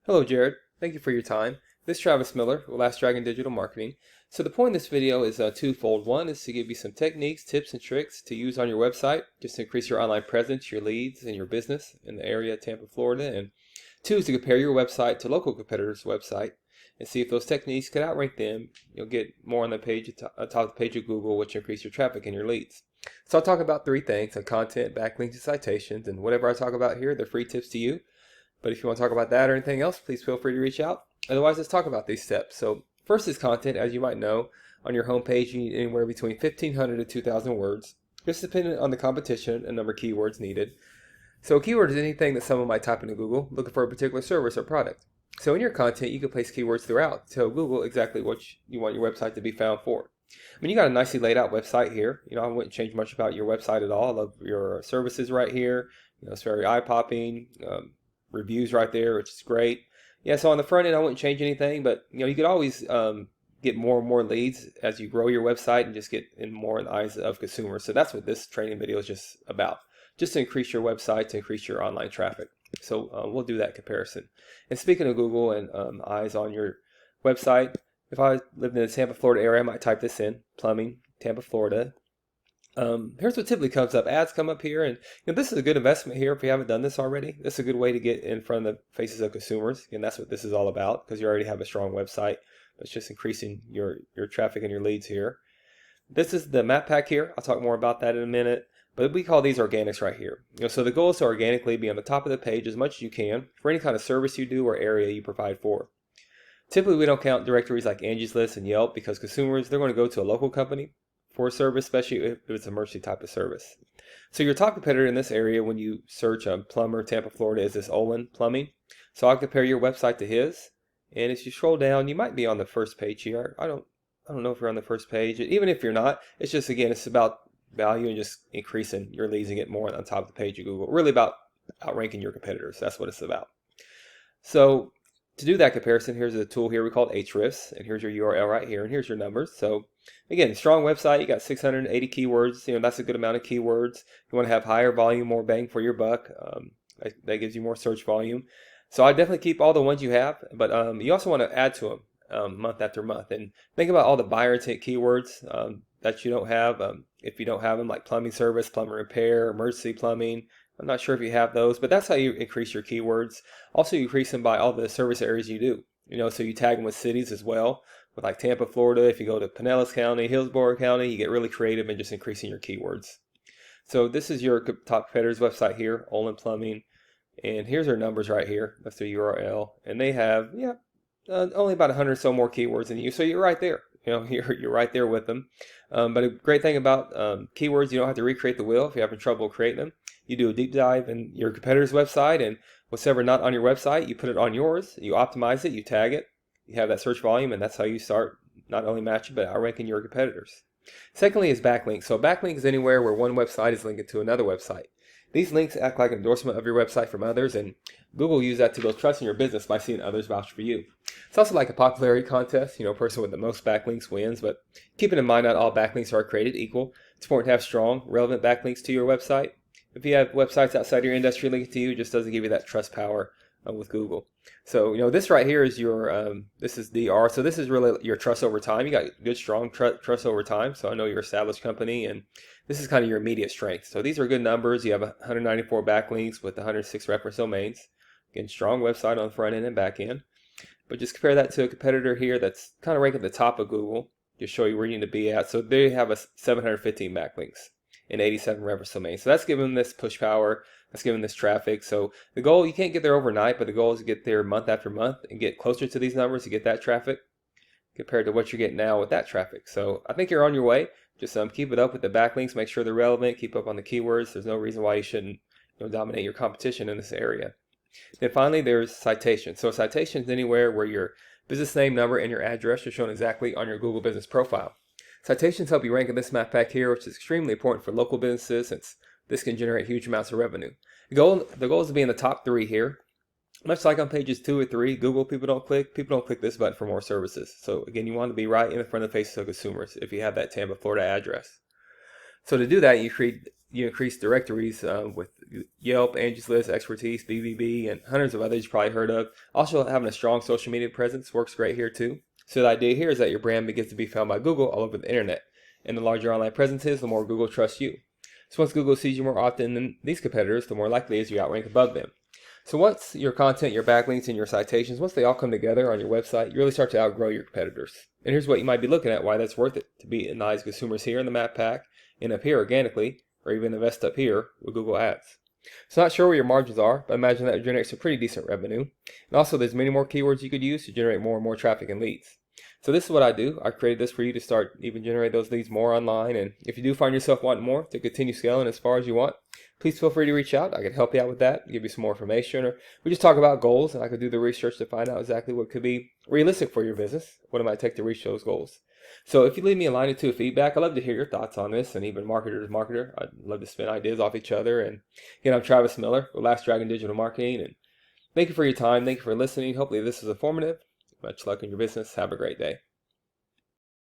Hello, Jared. Thank you for your time. This is Travis Miller with Last Dragon Digital Marketing. So the point of this video is twofold. One is to give you some techniques, tips, and tricks to use on your website just to increase your online presence, your leads, and your business in the area of Tampa, Florida. And two is to compare your website to local competitors' website and see if those techniques could outrank them. You'll get more on the page, top of the page of Google, which increase your traffic and your leads. So I'll talk about three things: content, backlinks, and citations. And whatever I talk about here, they're free tips to you. But if you want to talk about that or anything else, please feel free to reach out. Otherwise, let's talk about these steps. So first is content. As you might know, on your homepage, you need anywhere between 1,500 to 2,000 words, just depending on the competition and number of keywords needed. So a keyword is anything that someone might type into Google looking for a particular service or product. So in your content, you can place keywords throughout to tell Google exactly what you want your website to be found for. I mean, you got a nicely laid out website here. I wouldn't change much about your website at all. I love your services right here. It's very eye-popping. Reviews right there, which is great. Yeah, so on the front end, I wouldn't change anything, but you could always get more and more leads as you grow your website and just get more in the eyes of consumers. So that's what this training video is just about, just to increase your website, to increase your online traffic. So we'll do that comparison. And speaking of Google and eyes on your website, if I lived in the Tampa, Florida area, I might type this in: plumbing, Tampa, Florida. Here's what typically comes up. Ads come up here, and this is a good investment here if you haven't done this already. This is a good way to get in front of the faces of consumers, and that's what this is all about, because you already have a strong website. It's just increasing your traffic and your leads here. This is the map pack here. I'll talk more about that in a minute, but we call these organics right here. So the goal is to organically be on the top of the page as much as you can for any kind of service you do or area you provide for. Typically, we don't count directories like Angie's List and Yelp, because consumers, they're going to go to a local company for a service, especially if it's a emergency type of service. So your top competitor in this area when you search plumber, Tampa, Florida, is this Olin Plumbing. So I'll compare your website to his. And if you scroll down, you might be on the first page here. I don't know if you're on the first page. Even if you're not, it's just, again, it's about value and just increasing your leads and get more on top of the page of Google. Really about outranking your competitors. That's what it's about. So to do that comparison, here's a tool here we call Ahrefs, and here's your URL right here, and here's your numbers. So again, strong website, you got 680 keywords. That's a good amount of keywords. You want to have higher volume, more bang for your buck. That gives you more search volume. So I definitely keep all the ones you have, but you also want to add to them month after month. And think about all the buyer intent keywords that you don't have. If you don't have them, like plumbing service, plumber repair, emergency plumbing. I'm not sure if you have those, but that's how you increase your keywords. Also, you increase them by all the service areas you do. So you tag them with cities as well. With like Tampa, Florida, if you go to Pinellas County, Hillsborough County, you get really creative in just increasing your keywords. So this is your top competitor's website here, Olin Plumbing. And here's their numbers right here. That's their URL. And they have, only about 100 or so more keywords than you. So you're right there. You're right there with them. But a great thing about keywords, you don't have to recreate the wheel if you're having trouble creating them. You do a deep dive in your competitor's website, and whatever not on your website, you put it on yours. You optimize it, you tag it, you have that search volume, and that's how you start not only matching but outranking your competitors. Secondly is backlinks. So backlinks is anywhere where one website is linked to another website. These links act like an endorsement of your website from others, and Google will use that to build trust in your business by seeing others vouch for you. It's also like a popularity contest. A person with the most backlinks wins, but keeping in mind not all backlinks are created equal. It's important to have strong, relevant backlinks to your website. If you have websites outside your industry linked to you, it just doesn't give you that trust power with Google. So, this right here is your, this is DR. So this is really your trust over time. You got good, strong trust over time. So I know you're an established company, and this is kind of your immediate strength. So these are good numbers. You have 194 backlinks with 106 reference domains. Again, strong website on the front end and back end. But just compare that to a competitor here that's kind of ranked at the top of Google. Just show you where you need to be at. So they have 715 backlinks and 87 reference domains. So that's giving this push power. That's giving this traffic. So the goal, you can't get there overnight, but the goal is to get there month after month and get closer to these numbers to get that traffic compared to what you're getting now with that traffic. So I think you're on your way. Just keep it up with the backlinks. Make sure they're relevant. Keep up on the keywords. There's no reason why you shouldn't dominate your competition in this area. Then finally, there's citations. So citations anywhere where your business name, number, and your address are shown exactly on your Google business profile. Citations help you rank in this map pack here, which is extremely important for local businesses since this can generate huge amounts of revenue. The goal is to be in the top 3 here. Much like on pages 2 or 3, Google, people don't click this button for more services. So again, you want to be right in the front of the faces of consumers if you have that Tampa, Florida address. So to do that, you you increase directories with Yelp, Angie's List, Expertise, BBB, and hundreds of others you probably heard of. Also, having a strong social media presence works great here too. So the idea here is that your brand begins to be found by Google all over the internet. And the larger your online presence is, the more Google trusts you. So once Google sees you more often than these competitors, the more likely it is you outrank above them. So once your content, your backlinks, and your citations, once they all come together on your website, you really start to outgrow your competitors. And here's what you might be looking at, why that's worth it, to beat and eyes consumers here in the map pack, and up here organically, or even invest up here with Google Ads. So not sure where your margins are, but imagine that generates some pretty decent revenue. And also there's many more keywords you could use to generate more and more traffic and leads. So this is what I do. I created this for you to start even generate those leads more online. And if you do find yourself wanting more to continue scaling as far as you want, please feel free to reach out. I can help you out with that, give you some more information, or we just talk about goals, and I could do the research to find out exactly what could be realistic for your business, what it might take to reach those goals. So if you leave me a line or two of feedback, I'd love to hear your thoughts on this, and even marketer to marketer. I'd love to spin ideas off each other. And again, I'm Travis Miller with Last Dragon Digital Marketing, and thank you for your time. Thank you for listening. Hopefully this is informative. Much luck in your business. Have a great day.